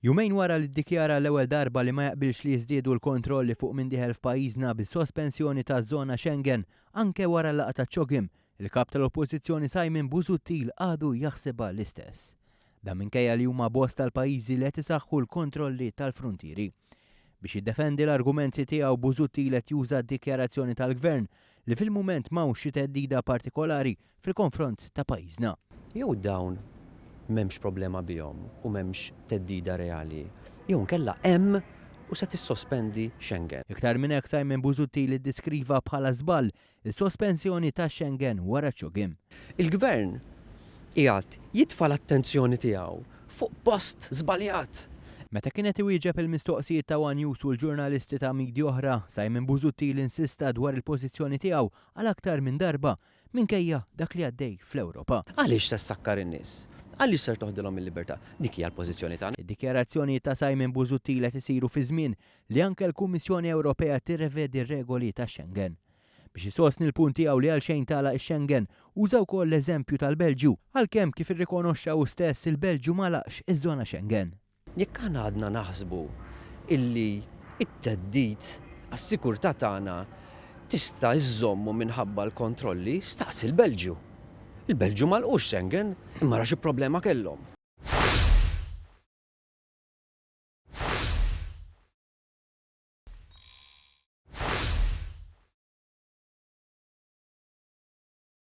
Jumejn wara li ddikjara l-ewwel darba li ma jaqbilx li jiżdiedu l-kontrolli fuq min dieħel f'pajjiżna bis-sospensjoni taż-żona Schengen anke wara l-laqgħa ta' ċogim, il-kap tal-Oppożizzjoni Simon Busuttil għadu jaħsibha l-istess. Dan minkejja li huma bosta tal-pajjiżi li qed isaħħu l-kontrolli tal-fruntieri. Biex jiddefendi l-argumenti tiegħu Busuttil qed juża d-dikjarazzjoni tal-Gvern li fil-mument m'hawnx xi theddida partikolari fil-konfront ta' pajjiżna. Jew dawn m'hemmx problema bihom u m'hemmx theddida reali. Jew nkella hemm u se tissospendi Schengen. Iktar minn hekk Simon Busuttil iddeskriva bħala żball is-sospensjoni ta' Schengen wara ċogim. Il-Gvern qiegħed jitfa' l-attenzjoni tiegħu fuq post żbaljat. Meta kienet iwieġeb il-mistoqsijiet ta' One News u l-ġurnalisti ta' midja oħra, Simon Busuttil insista dwar il-pożizzjoni tiegħu għal aktar minn darba minkejja dak li għaddej fl-Ewropa. Għaliex se ssakkar in-nies? Għaliex ser toħdilhom il-libertà? Dik hija l-pożizzjoni tagħna. Id-dikjarazzjoni ta' Simon Busuttil qed isiru fi żmien li anke l-Kummissjoni Ewropea tirrevedi r-regoli ta' Schengen. Biex isostni l-punt tiegħu li għalxejn tagħlaq ix-Schengen, użaw wkoll l-eżempju tal-Belġju għalkemm kif irrikonoxxa hu stess il-Belġju ma laqx iż-żona Schengen. Jekk aħna għadna naħsbu illi it-teddid għas-sikurtà tagħna tista' iżommu minħabba l-kontrolli, staqsi l-Belġju. Il-Belġju ma lqux Schengen imma ra xi problema kellhom.